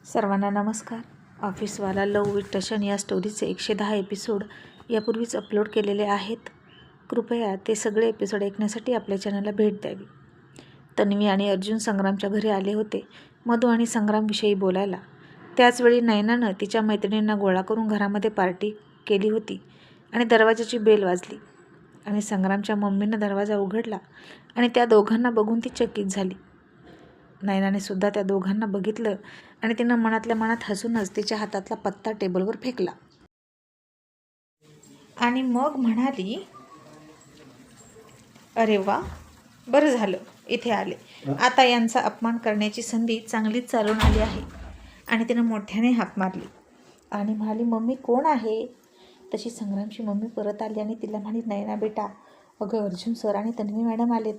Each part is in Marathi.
सर्वांना नमस्कार. ऑफिसवाला लव विथ टशन या स्टोरीचे 110 एपिसोड यापूर्वीच अपलोड केलेले आहेत. कृपया ते सगळे एपिसोड ऐकण्यासाठी आपल्या चॅनलला भेट द्यावी. तन्वी आणि अर्जुन संग्रामच्या घरी आले होते मधू आणि संग्रामविषयी बोलायला. त्याचवेळी नयनानं तिच्या मैत्रिणींना गोळा करून घरामध्ये पार्टी केली होती आणि दरवाजाची बेल वाजली आणि संग्रामच्या मम्मीनं दरवाजा उघडला आणि त्या दोघांना बघून ती चकित झाली. नयनाने सुद्धा त्या दोघांना बघितलं आणि तिनं मनातल्या मनात हसूनच तिच्या हातातला पत्ता टेबलवर फेकला आणि मग म्हणाली, अरे वा, बरं झालं इथे आले. आता यांचा अपमान करण्याची संधी चांगलीच चालून आली आहे. आणि तिनं मोठ्याने हाक मारली आणि म्हणाली, मम्मी कोण आहे? तशी संग्रामची मम्मी परत आली आणि तिला म्हणाली, नयना बेटा, अगं अर्जुन सर आणि तन्वी मॅडम आलेत,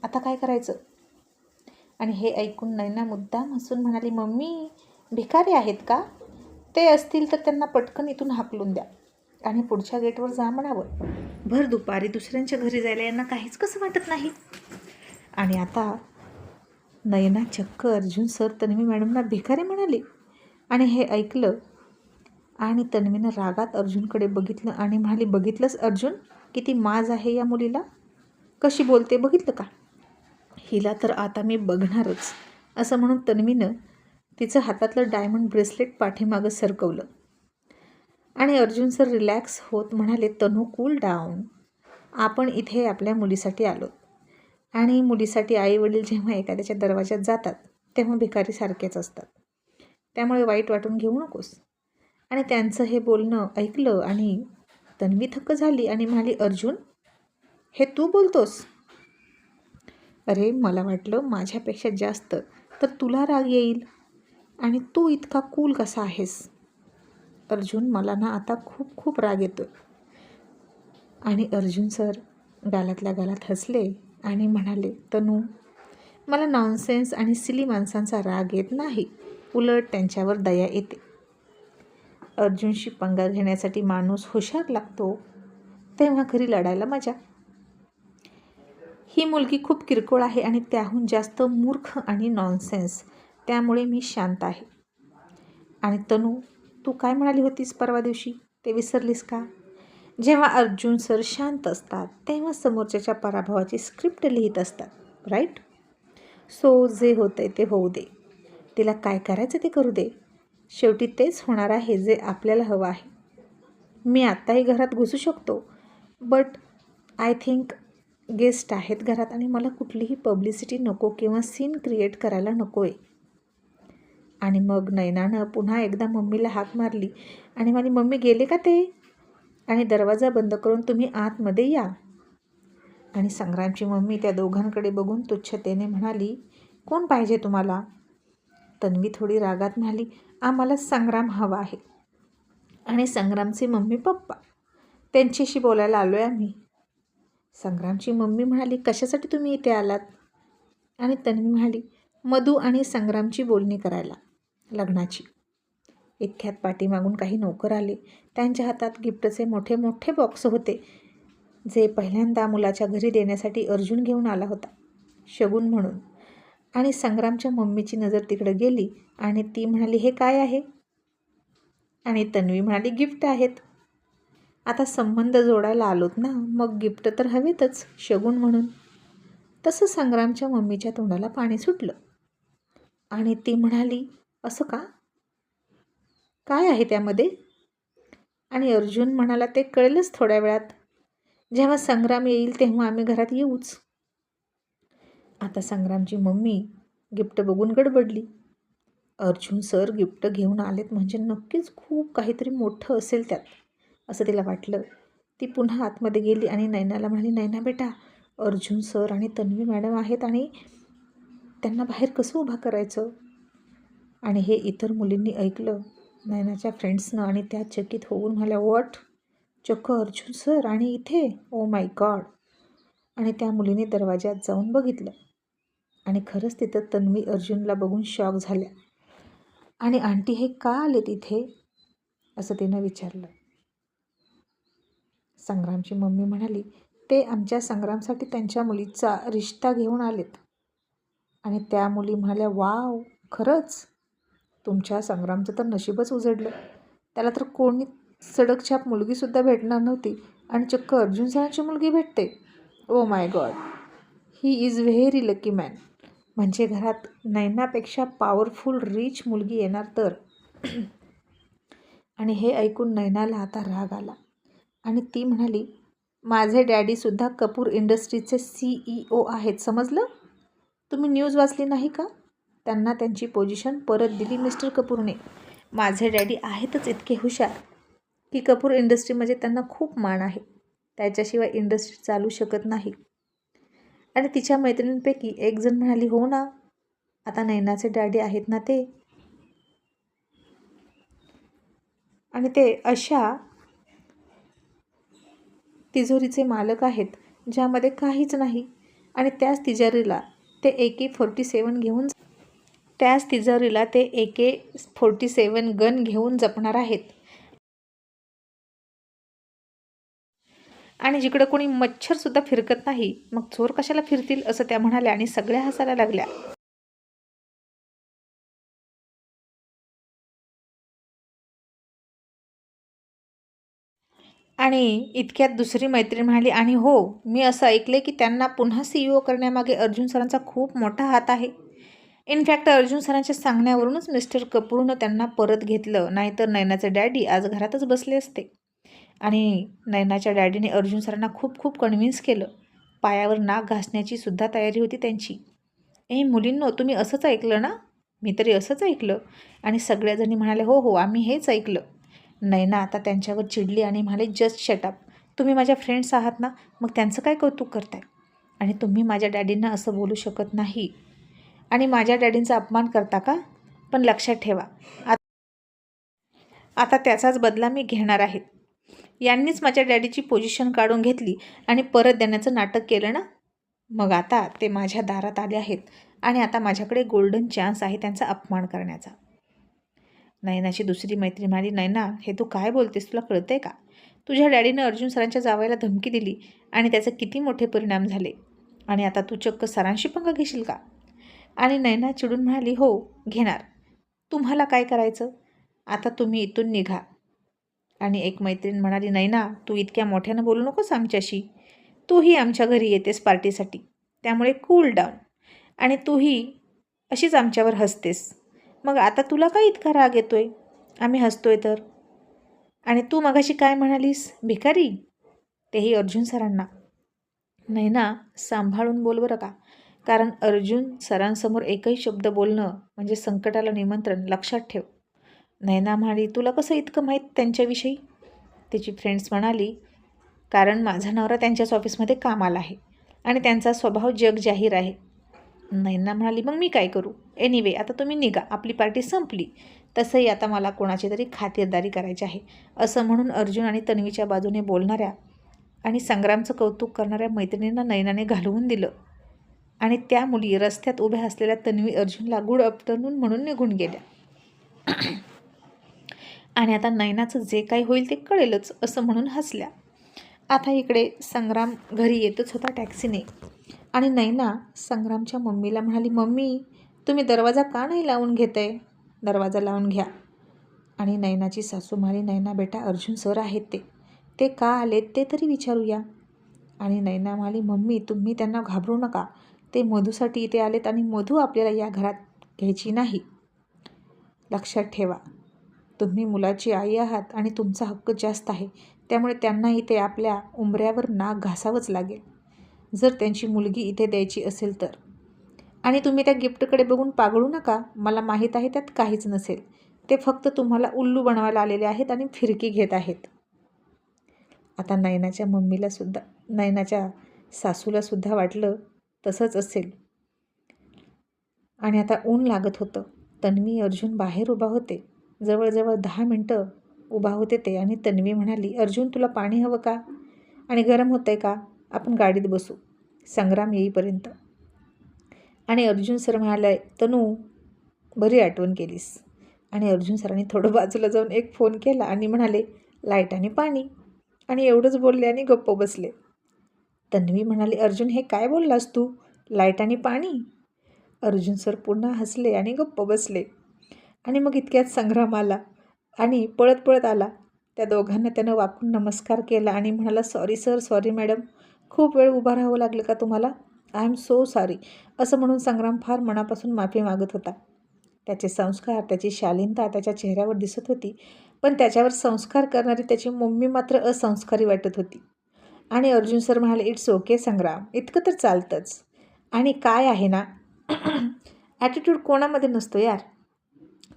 आता काय करायचं? आणि हे ऐकून नयना मुद्दाम हसून म्हणाली, मम्मी भिकारी आहेत का? ते असतील तर त्यांना पटकन इथून हाकलून द्या आणि पुढच्या गेटवर जा म्हणावं. भर दुपारी दुसऱ्यांच्या घरी जायला यांना काहीच कसं वाटत नाही. आणि आता नयना चक्क अर्जुन सर तन्वी मॅडमना भिकारी म्हणाली. आणि हे ऐकलं आणि तन्वीनं रागात अर्जुनकडे बघितलं आणि म्हणाली, बघितलंस अर्जुन, किती माज आहे या मुलीला, कशी बोलते बघितलं का? हिला तर आता मी बघणारच. असं म्हणून तन्वीनं तिचं हातातलं डायमंड ब्रेसलेट पाठीमागं सरकवलं आणि अर्जुन सर रिलॅक्स होत म्हणाले, तनू कूल डाऊन, आपण इथे आपल्या मुलीसाठी आलो आणि मुलीसाठी आईवडील जेव्हा एखाद्याच्या दरवाज्यात जातात तेव्हा भिकारीसारखेच असतात, त्यामुळे वाईट वाटून घेऊ नकोस. आणि त्यांचं हे बोलणं ऐकलं आणि तन्वी थक्क झाली आणि म्हणाली, अर्जुन हे तू बोलतोस? अरे मला वाटलं माझ्यापेक्षा जास्त तर तुला राग येईल आणि तू इतका कूल कसा आहेस? अर्जुन मला ना आता खूप खूप राग येतो. आणि अर्जुन सर गालातल्या गालात हसले आणि म्हणाले, तनू मला नॉनसेन्स आणि सिली माणसांचा राग येत नाही, उलट त्यांच्यावर दया येते. अर्जुनशी पंगा घेण्यासाठी माणूस हुशार लागतो तेव्हा खरी लढायला मजा. ही मुलगी खूप किरकोळ आहे आणि त्याहून जास्त मूर्ख आणि नॉनसेन्स, त्यामुळे मी शांत आहे. आणि तनू तू काय म्हणाली होतीस परवा दिवशी, ते विसरलीस का? जेव्हा अर्जुन सर शांत असतात तेव्हा समोरच्याच्या पराभवाची स्क्रिप्ट लिहित असतात, राईट? सो जे होतंय ते होऊ दे, तिला काय करायचं ते करू दे, शेवटी तेच होणार आहे जे आपल्याला हवं आहे. मी आत्ताही घरात घुसू शकतो, बट आय थिंक गेस्ट आहेत घरात आणि मला कुठलीही पब्लिसिटी नको किंवा सीन क्रिएट करायला नको आहे. आणि मग नयनानं पुन्हा एकदा मम्मीला हाक मारली आणि म्हणाली, मम्मी गेले का ते? आणि दरवाजा बंद करून तुम्ही आतमध्ये या. आणि संग्रामची मम्मी त्या दोघांकडे बघून तुच्छतेने म्हणाली, कोण पाहिजे तुम्हाला? तन्वी थोडी रागात म्हणाली, आम्हाला संग्राम हवा आहे आणि संग्रामचे मम्मी पप्पा, त्यांच्याशी बोलायला आलो आहे आम्ही. संग्रामची मम्मी म्हणाली, कशासाठी तुम्ही इथे आलात? आणि तन्वी म्हणाली, मधू आणि संग्रामची बोलणी करायला, लग्नाची. इतक्यात पाठीमागून काही नोकर आले. त्यांच्या हातात गिफ्टचे मोठे मोठे बॉक्स होते जे पहिल्यांदा मुलाच्या घरी देण्यासाठी अर्जुन घेऊन आला होता, शगुन म्हणून. आणि संग्रामच्या मम्मीची नजर तिकडे गेली आणि ती म्हणाली, हे काय आहे? आणि तन्वी म्हणाली, गिफ्ट आहेत. आता संबंध जोडायला आलोत ना, मग गिफ्ट तर हवेतच शगुन म्हणून. तसं संग्रामच्या मम्मीच्या तोंडाला पाणी सुटलं आणि ती म्हणाली, असं का? काय आहे त्यामध्ये? आणि अर्जुन म्हणाला, ते कळेलच थोड्या वेळात, जेव्हा संग्राम येईल तेव्हा आम्ही घरात येऊच. आता संग्रामची मम्मी गिफ्ट बघून गडबडली. अर्जुन सर गिफ्ट घेऊन आलेत म्हणजे नक्कीच खूप काहीतरी मोठं असेल त्यात, असं तिला वाटलं. ती पुन्हा आतमध्ये गेली आणि नयनाला म्हणाली, नयना बेटा, अर्जुन सर आणि तन्वी मॅडम आहेत आणि त्यांना बाहेर कसं उभा करायचं? आणि हे इतर मुलींनी ऐकलं, नयनाच्या फ्रेंड्सनं, आणि त्या चकित होऊन म्हणाल्या, व्हॉट, चक्क अर्जुन सर आणि इथे, ओ माय गॉड. आणि त्या मुलीने दरवाज्यात जाऊन बघितलं आणि खरंच तिथं तन्वी अर्जुनला बघून शॉक झाल्या. आणि आंटी हे का आले तिथे, असं तिनं विचारलं. संग्रामची मम्मी म्हणाली, ते आमच्या संग्रामसाठी त्यांच्या मुलीचा रिश्ता घेऊन आलेत. आणि त्या मुली म्हणाल्या, वाव, खरंच? तुमच्या संग्रामचं तर नशीबच उजडलं. त्याला तर कोणी सडकछाप मुलगीसुद्धा भेटणार नव्हती आणि चक्क अर्जुन सरांची मुलगी भेटते. Oh my God, he is very lucky man. म्हणजे घरात नैनापेक्षा पॉवरफुल रिच मुलगी येणार तर. आणि हे ऐकून नैनाला आता राग आला आणि ती म्हणाली, माझे डॅडीसुद्धा कपूर इंडस्ट्रीजचे CEO आहेत, समजलं? तुम्ही न्यूज वाचली नाही का? त्यांना त्यांची पोझिशन परत दिली मिस्टर कपूरने. माझे डॅडी आहेतच इतके हुशार की कपूर इंडस्ट्रीमध्ये त्यांना खूप मान आहे. त्याच्याशिवाय इंडस्ट्री चालू शकत नाही. आणि तिच्या मैत्रिणींपैकी एक जण म्हणाली, हो ना, आता नैनाचे डॅडी आहेत ना ते. आणि ते अशा तिजोरीचे मालक आहेत ज्यामध्ये काहीच नाही. आणि त्याच तिजोरीला ते AK-47 गन घेऊन जपणार आहेत. आणि जिकडं कोणी मच्छरसुद्धा फिरकत नाही, मग चोर कशाला फिरतील, असं त्या म्हणाल्या आणि सगळ्या हसायला लागल्या. आणि इतक्यात दुसरी मैत्रीण म्हणाली, आणि हो, मी असं ऐकले की त्यांना पुन्हा CEO करण्यामागे अर्जुन सरांचा खूप मोठा हात आहे. इनफॅक्ट अर्जुन सरांच्या सांगण्यावरूनच मिस्टर कपूरनं त्यांना परत घेतलं, नाहीतर नैनाचे डॅडी आज घरातच बसले असते. आणि नैनाच्या डॅडीने अर्जुन सरांना खूप खूप कन्व्हिन्स केलं. पायावर नाक घासण्याची सुद्धा तयारी होती त्यांची. मुलींनो, तुम्ही असंच ऐकलं ना? मी तरी असंच ऐकलं. आणि सगळ्याजणी म्हणाले, हो हो, आम्ही हेच ऐकलं. नैना आता त्यांच्यावर चिडली आणि म्हणाले, जस्ट शटअप. तुम्ही माझ्या फ्रेंड्स आहात ना, मग त्यांचं काय कौतुक करताय? आणि तुम्ही माझ्या डॅडींना असं बोलू शकत नाही आणि माझ्या डॅडींचा अपमान करता का? पण लक्षात ठेवा, आता त्याचाच बदला मी घेणार आहे. यांनीच माझ्या डॅडीची पोझिशन काढून घेतली आणि परत देण्याचं नाटक केलं ना, मग आता ते माझ्या दारात आले आहेत आणि आता माझ्याकडे गोल्डन चान्स आहे त्यांचा अपमान करण्याचा. नैनाची दुसरी मैत्रीण म्हणाली, नैना, हे तू काय बोलतेस, तुला कळतंय का? तुझ्या डॅडीनं अर्जुन सरांच्या जावयाला धमकी दिली आणि त्याचे किती मोठे परिणाम झाले, आणि आता तू चक्क सरांशी पंगा घेशील का? आणि नैना चिडून म्हणाली, हो घेणार. तुम्हाला काय करायचं? आता तुम्ही इथून निघा. आणि एक मैत्रीण म्हणाली, नैना, तू इतक्या मोठ्यानं बोलू नकोस आमच्याशी. तूही आमच्या घरी येतेस पार्टीसाठी, त्यामुळे कूल डाऊन. आणि तूही अशीच आमच्यावर हसतेस, मग आता तुला काय इतका राग येतोय आम्ही हसतोय तर? आणि तू मगाशी काय म्हणालीस, भिकारी? तेही अर्जुन सरांना. नैना, सांभाळून बोल बरं का, कारण अर्जुन सरांसमोर एकही शब्द बोलणं म्हणजे संकटाला निमंत्रण, लक्षात ठेव. नैना म्हणाली, तुला कसं इतकं माहीत त्यांच्याविषयी? तिची फ्रेंड्स म्हणाली, कारण माझा नवरा त्यांच्याच ऑफिसमध्ये कामाला आहे आणि त्यांचा स्वभाव जगजाहीर आहे. नैना म्हणाली, मग मी काय करू? एनिवे, आता तुम्ही निघा, आपली पार्टी संपली. तसंही आता मला कोणाची तरी खातिरदारी करायची आहे. असं म्हणून अर्जुन आणि तन्वीच्या बाजूने बोलणाऱ्या आणि संग्रामचं कौतुक करणाऱ्या मैत्रिणींना नैनाने घालवून दिलं. आणि त्या मुली रस्त्यात उभ्या असलेल्या तन्वी अर्जुनला गुड आफ्टरनून म्हणून निघून गेल्या. आणि आता नैनाचं जे काही होईल ते कळेलच असं म्हणून हसल्या. आता इकडे संग्राम घरी येतच होता टॅक्सीने. आणि नैना संग्रामच्या मम्मीला म्हणाली, मम्मी, तुम्ही दरवाजा का नाही लावून घेताय? दरवाजा लावून घ्या. आणि नैनाची सासू म्हणाली, नैना बेटा, अर्जुन सर आहेत ते का आलेत ते तरी विचारूया. आणि नैना म्हणाली, मम्मी, तुम्ही त्यांना घाबरू नका. ते मधूसाठी इथे आलेत आणि मधू आपल्याला या घरात घ्यायची नाही. लक्षात ठेवा, तुम्ही मुलाची आई आहात आणि तुमचा हक्क जास्त आहे, त्यामुळे त्यांना इथे आपल्या उंबऱ्यावर नाक घासावंच लागेल जर त्यांची मुलगी इथे द्यायची असेल तर. आणि तुम्ही त्या गिफ्टकडे बघून पागळू नका. मला माहीत आहे त्यात काहीच नसेल. ते फक्त तुम्हाला उल्लू बनवायला आलेले आहेत आणि फिरकी घेत आहेत. आता नैनाच्या सासूलासुद्धा वाटलं तसंच असेल. आणि आता ऊन लागत होतं. तन्वी अर्जुन बाहेर उभा होते. जवळजवळ 10 मिनटं उभा होते ते. आणि तन्वी म्हणाली, अर्जुन, तुला पाणी हवं का? आणि गरम होतंय का? आपण गाडीत बसू संग्राम येईपर्यंत. आणि अर्जुन सर म्हणाले, तनू, बरी आठवण केलीस. आणि अर्जुन सरांनी थोडं बाजूला जाऊन एक फोन केला आणि म्हणाले, लाईट आणि पाणी. आणि एवढंच बोलले आणि गप्प बसले. तन्वी म्हणाली, अर्जुन, हे काय बोललास तू? लाईट आणि पाणी? अर्जुन सर पुन्हा हसले आणि गप्प बसले. आणि मग इतक्यात संग्राम आला आणि पळत पळत आला. त्या दोघांना त्यानं वाकून नमस्कार केला आणि म्हणाला, सॉरी सर, सॉरी मॅडम, खूप वेळ उभं राहावं लागलं का तुम्हाला? I am so sorry. असं म्हणून संग्राम फार मनापासून माफी मागत होता. त्याचे संस्कार, त्याची शालीनता त्याच्या चेहऱ्यावर दिसत होती, पण त्याच्यावर संस्कार करणारी त्याची मम्मी मात्र असंस्कारी वाटत होती. आणि अर्जुन सर म्हणाले, इट्स ओके संग्राम, इतकं तर चालतंच. आणि काय आहे ना, ॲटिट्यूड कोणामध्ये नसतो यार,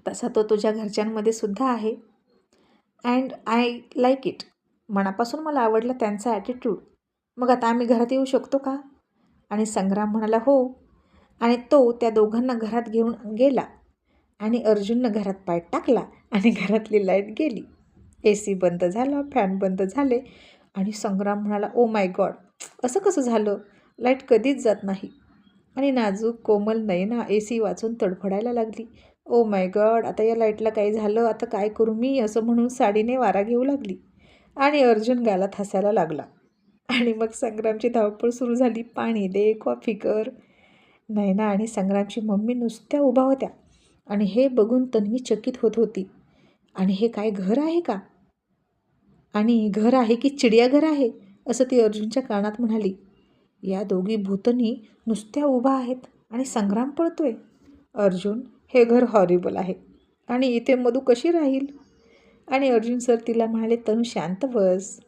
तसा तो तुझ्या घरच्यांमध्ये सुद्धा आहे. And I like it. मनापासून मला आवडला त्यांचा ॲटिट्यूड. मग आता आम्ही घरात येऊ शकतो का? आणि संग्राम म्हणाला, हो. आणि तो त्या दोघांना घरात घेऊन गेला आणि अर्जुननं घरात पाय टाकला आणि घरातली लाईट गेली. AC बंद झाला, फॅन बंद झाले आणि संग्राम म्हणाला, ओ माय गॉड, असं कसं झालं? लाईट कधीच जात नाही. आणि नाजूक कोमल नयना AC वाचून तडफडायला लागली. ओ माय गॉड, आता या लाईटला काही झालं, आता काय करू मी? असं म्हणून साडीने वारा घेऊ लागली. आणि अर्जुन गालात हसायला लागला. आणि मग संग्रामची धावपळ सुरू झाली. पाणी दे, कॉफी कर. नयना आणि संग्रामची मम्मी नुसत्या उभा होत्या आणि हे बघून तन्वी चकित होत होती. आणि हे काय घर आहे का? आणि घर आहे की चिडियाघर आहे? असं ती अर्जुनच्या कानात म्हणाली. या दोघी भूतनी नुसत्या उभा आहेत आणि संग्राम पळतोय. अर्जुन, हे घर हॉरिबल आहे आणि इथे मधू कशी राहील? आणि अर्जुन सर तिला म्हणाले, तनू शांत बस.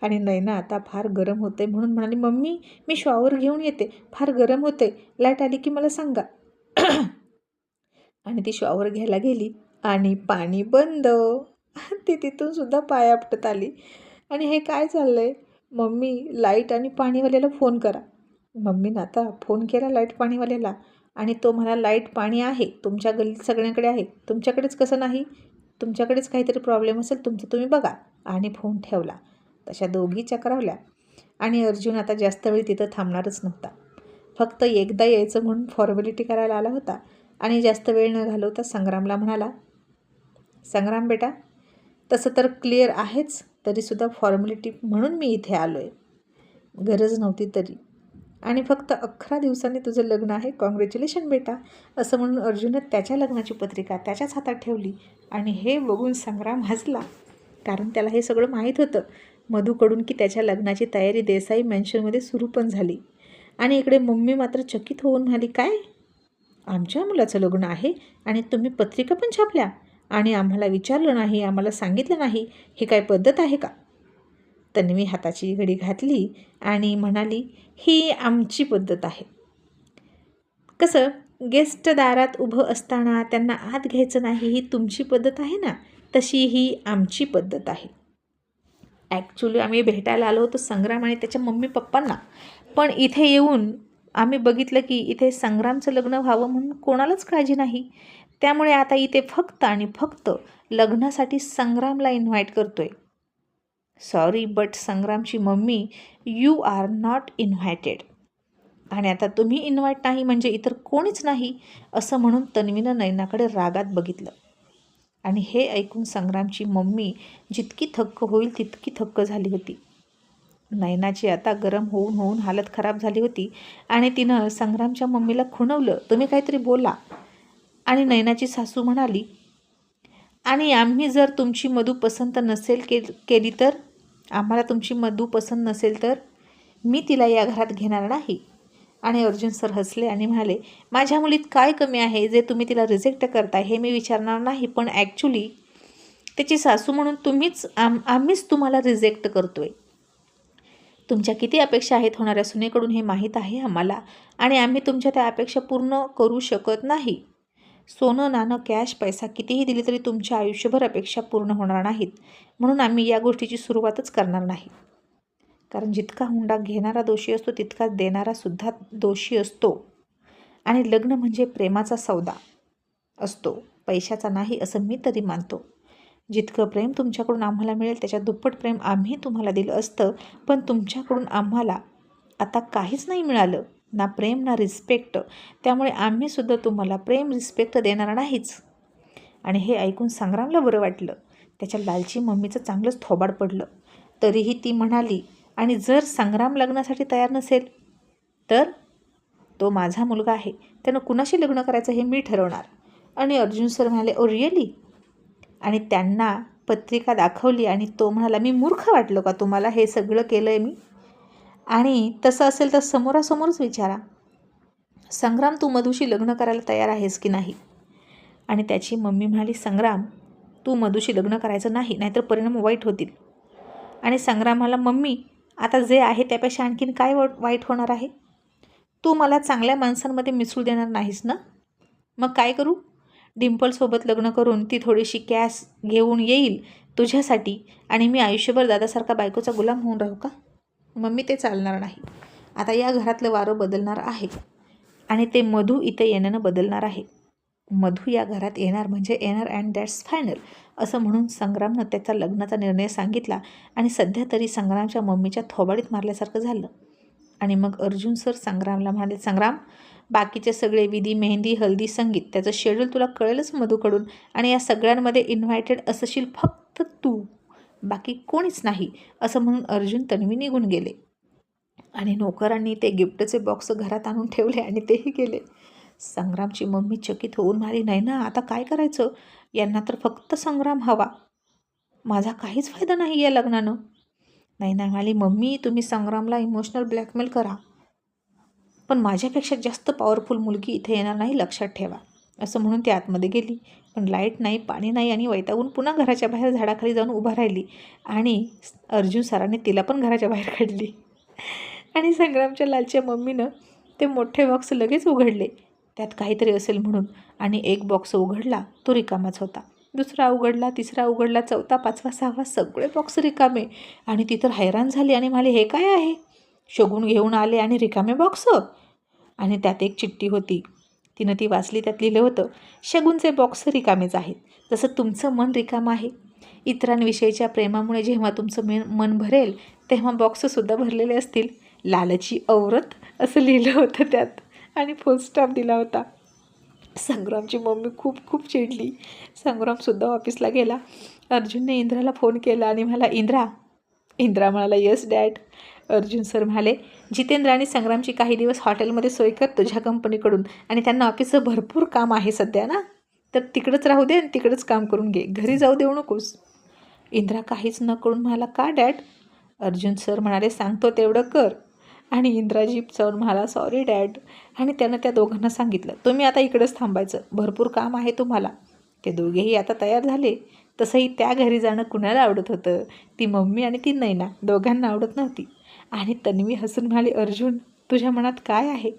आणि नयना आता फार गरम होते म्हणून म्हणाली, मम्मी मी शॉवर घेऊन येते, फार गरम होते, लाईट आली की मला सांगा. आणि ती शॉवर घ्यायला गेली आणि पाणी बंद. ती तिथून सुद्धा पाय आपटत आली. आणि हे काय चाललं आहे? मम्मी, लाईट आणि पाणीवाल्याला फोन करा. मम्मीनं आता फोन केला लाईट पाणीवाल्याला आणि तो म्हणाला, लाईट पाणी आहे तुमच्या गल्लीत सगळ्यांकडे आहे, तुमच्याकडेच कसं नाही? तुमच्याकडेच काहीतरी प्रॉब्लेम असेल तुमचं तुम्ही बघा. आणि फोन ठेवला. तशा दोघी चक्रावल्या. आणि अर्जुन आता जास्त वेळ तिथं थांबणारच नव्हता. फक्त एकदा यायचं म्हणून फॉर्मॅलिटी करायला आला होता. आणि जास्त वेळ न घालवता संग्रामला म्हणाला, संग्राम बेटा, तसं तर क्लिअर आहेच, तरीसुद्धा फॉर्मॅलिटी म्हणून मी इथे आलो आहे. गरज नव्हती तरी. आणि फक्त 11 दिवसांनी तुझं लग्न आहे, कॉंग्रॅच्युलेशन बेटा. असं म्हणून अर्जुननं त्याच्या लग्नाची पत्रिका त्याच्याच हातात ठेवली. आणि हे बघून संग्राम हसला, कारण त्याला हे सगळं माहीत होतं मधूकडून की त्याच्या लग्नाची तयारी देसाई मॅन्शनमध्ये सुरू पण झाली. आणि इकडे मम्मी मात्र चकित होऊन म्हणाली, काय, आमच्या मुलाचं लग्न आहे आणि तुम्ही पत्रिका पण छापल्या आणि आम्हाला विचारलं नाही, आम्हाला सांगितलं नाही, ही काय पद्धत आहे का? तन्वी हाताची घडी घातली आणि म्हणाली, ही आमची पद्धत आहे. कसं, गेस्ट दारात उभं असताना त्यांना आत घ्यायचं नाही, ही तुमची पद्धत आहे ना, तशी ही आमची पद्धत आहे. ॲक्च्युली आम्ही भेटायला आलो होतो संग्राम आणि त्याच्या मम्मी पप्पांना, पण इथे येऊन आम्ही बघितलं की इथे संग्रामचं लग्न व्हावं म्हणून कोणालाच काळजी नाही. त्यामुळे आता इथे फक्त आणि फक्त लग्नासाठी संग्रामला इन्व्हाइट करतोय. सॉरी बट संग्रामची mummy, you are not invited. आणि आता तुम्ही इन्व्हाइट नाही म्हणजे इतर कोणीच नाही, असं म्हणून तन्वीनं नयनाकडे रागात बघितलं. आणि हे ऐकून संग्रामची मम्मी जितकी थक्क होईल तितकी थक्क झाली होती. नयनाची आता गरम होऊन होऊन हालत खराब झाली होती आणि तिनं संग्रामच्या मम्मीला खुणवलं, तुम्ही काहीतरी बोला. आणि नयनाची सासू म्हणाली, आणि आम्ही जर तुमची मधू पसंत नसेल केली तर, आम्हाला तुमची मधू पसंत नसेल तर मी तिला या घरात घेणार नाही. आणि अर्जुन सर हसले आणि म्हणाले, माझ्या मुलीत काय कमी आहे जे तुम्ही तिला रिजेक्ट करताय हे मी विचारणार नाही, पण ॲक्च्युली त्याची सासू म्हणून आम्हीच तुम्हाला रिजेक्ट करतोय. तुमच्या किती अपेक्षा आहेत होणाऱ्या सुनेकडून हे माहीत आहे आम्हाला आणि आम्ही तुमच्या त्या अपेक्षा पूर्ण करू शकत नाही. सोनं नाणं कॅश पैसा कितीही दिली तरी तुमच्या आयुष्यभर अपेक्षा पूर्ण होणार नाहीत, म्हणून आम्ही या गोष्टीची सुरुवातच करणार नाही. कारण जितका हुंडा घेणारा दोषी असतो तितकाच देणारासुद्धा दोषी असतो. आणि लग्न म्हणजे प्रेमाचा सौदा असतो, पैशाचा नाही, असं मी तरी मानतो. जितकं प्रेम तुमच्याकडून आम्हाला मिळेल त्याच्या दुप्पट प्रेम आम्ही तुम्हाला दिलं असतं, पण तुमच्याकडून आम्हाला आता काहीच नाही मिळालं, ना प्रेम ना रिस्पेक्ट. त्यामुळे आम्हीसुद्धा तुम्हाला प्रेम रिस्पेक्ट देणार नाहीच. आणि हे ऐकून संग्रामला बरं वाटलं. त्याच्या लालची मम्मीचं चांगलंच थोबाड पडलं. तरीही ती म्हणाली, आणि जर संग्राम लग्नासाठी तयार नसेल तर? तो माझा मुलगा आहे, त्यानं कुणाशी लग्न करायचं हे मी ठरवणार. आणि अर्जुन सर म्हणाले, ओ रिअली? आणि त्यांना पत्रिका दाखवली आणि तो म्हणाला, मी मूर्ख वाटलो का तुम्हाला? हे सगळं केलं आहे मी? आणि तसं असेल तर समोरासमोरच विचारा, संग्राम तू मधूशी लग्न करायला तयार आहेस की नाही? आणि त्याची मम्मी म्हणाली, संग्राम तू मधूशी लग्न करायचं नाही, नाहीतर परिणाम वाईट होतील. आणि संग्राम म्हणाला, मम्मी आता जे आहे त्यापेक्षा आणखीन काय वाईट होणार आहे? तू मला चांगल्या माणसांमध्ये मिसळू देणार नाहीस ना? मग काय करू? डिम्पलसोबत लग्न करून ती थोडीशी कॅश घेऊन येईल तुझ्यासाठी आणि मी आयुष्यभर दादासारखा बायकोचा गुलाम होऊन राहू का? मम्मी ते चालणार नाही. आता या घरातलं वारं बदलणार आहे आणि ते मधू इथे येण्यानं बदलणार आहे. मधू या घरात येणार म्हणजे येणार अँड दॅट्स फायनल, असं म्हणून संग्रामनं त्याचा लग्नाचा निर्णय सांगितला. आणि सध्या तरी संग्रामच्या मम्मीच्या थोबाडीत मारल्यासारखं झालं. आणि मग अर्जुन सर संग्रामला म्हणाले, संग्राम बाकीचे सगळे विधी, मेहंदी, हल्दी, संगीत त्याचं शेड्यूल तुला कळेलच मधूकडून, आणि या सगळ्यांमध्ये इन्व्हायटेड असशील फक्त तू, बाकी कोणीच नाही, असं म्हणून अर्जुन तन्वी निघून गेले. आणि नोकरांनी ते गिफ्टचे बॉक्स घरात आणून ठेवले आणि तेही गेले. संग्रामची मम्मी चकित होऊन म्हणाली, नाही ना, आता काय करायचं? यांना तर फक्त संग्राम हवा, माझा काहीच फायदा नाही या लग्नानं. नाही ना म्हणाली, मम्मी तुम्ही संग्रामला इमोशनल ब्लॅकमेल करा, पण माझ्यापेक्षा जास्त पॉवरफुल मुलगी इथे येणार नाही, लक्षात ठेवा. असं म्हणून ती आतमध्ये गेली. पण लाईट नाही, पाणी नाही, आणि वैतागून पुन्हा घराच्या बाहेर झाडाखाली जाऊन उभा राहिली. आणि अर्जुन सरांनी तिला पण घराच्या बाहेर काढली. आणि संग्रामच्या लालच्या मम्मीनं ते मोठे बॉक्स लगेच उघडले, त्यात काहीतरी असेल म्हणून. आणि एक बॉक्स उघडला, तो रिकामाच होता. दुसरा उघडला, तिसरा उघडला, चौथा, पाचवा, सहावा, सगळे बॉक्स रिकामे. आणि ती तर हैराण झाली आणि म्हणाली, हे काय आहे? शगुन घेऊन आले आणि रिकामे बॉक्स. आणि त्यात एक चिठ्ठी होती. तिनं ती वाचली. त्यात लिहिलं होतं, शगुनचे बॉक्स रिकामेच आहेत, जसं तुमचं मन रिकामं आहे. इतरांविषयीच्या प्रेमामुळे जेव्हा तुमचं मन भरेल तेव्हा बॉक्ससुद्धा भरलेले असतील. लालची औरत असं लिहिलं होतं त्यात, आणि फुल स्टॉप दिला होता. संग्रामची मम्मी खूप खूप चिडली. संग्रामसुद्धा ऑफिसला गेला. अर्जुनने इंद्राला फोन केला आणि म्हणाला, इंद्रा म्हणाला, येस डॅड. अर्जुन सर म्हणाले, जितेंद्र आणि संग्रामची काही दिवस हॉटेलमध्ये सोय कर तुझ्या कंपनीकडून, आणि त्यांना ऑफिसचं भरपूर काम आहे सध्या ना, तर तिकडंच राहू दे आणि तिकडंच काम करून घे, घरी जाऊ देऊ नकोस. इंद्रा काहीच न करून म्हणाला, का डॅड? अर्जुन सर म्हणाले, सांगतो तेवढं कर. आणि इंद्रा जीप चावून म्हणाला, सॉरी डॅड. आणि त्यानं त्या दोघांना सांगितलं, तुम्ही आता इकडंच थांबायचं, भरपूर काम आहे तुम्हाला. ते दोघेही आता तयार झाले. तसंही त्या घरी जाणं कुणाला आवडत होतं? ती मम्मी आणि ती नैना, दोघांना आवडत नव्हती. आणि तन्वी हसून म्हणाली, अर्जुन तुझ्या मनात काय आहे?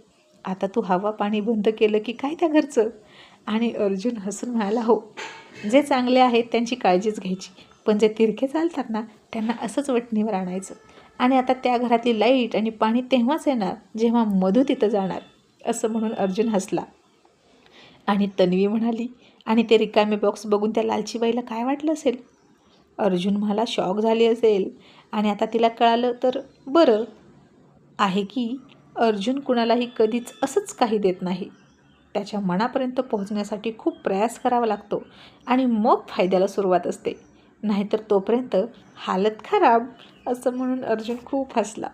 आता तू हवा पाणी बंद केलं की काय त्या घरचं? आणि अर्जुन हसून म्हणाला, हो, जे चांगले आहेत त्यांची काळजीच घ्यायची, पण जे तिरके चालतात ना त्यांना असंच वठणीवर आणायचं. आणि आता त्या घरातली लाईट आणि पाणी तेव्हाच येणार जेव्हा मधू तिथं जाणार, असं म्हणून अर्जुन हसला. आणि तन्वी म्हणाली, आणि ते रिकामे बॉक्स बघून त्या लालचीबाईला काय वाटलं असेल? अर्जुन म्हणाला, शॉक झाली असेल. आणि आता तिला कळालं तर बरं आहे की अर्जुन कुणालाही कधीच असंच काही देत नाही. त्याच्या मनापर्यंत पोहोचण्यासाठी खूप प्रयास करावा लागतो आणि मग फायद्याला सुरुवात असते, नाहीतर तोपर्यंत हालत खराब. असं म्हणून अर्जुन खूप हसला.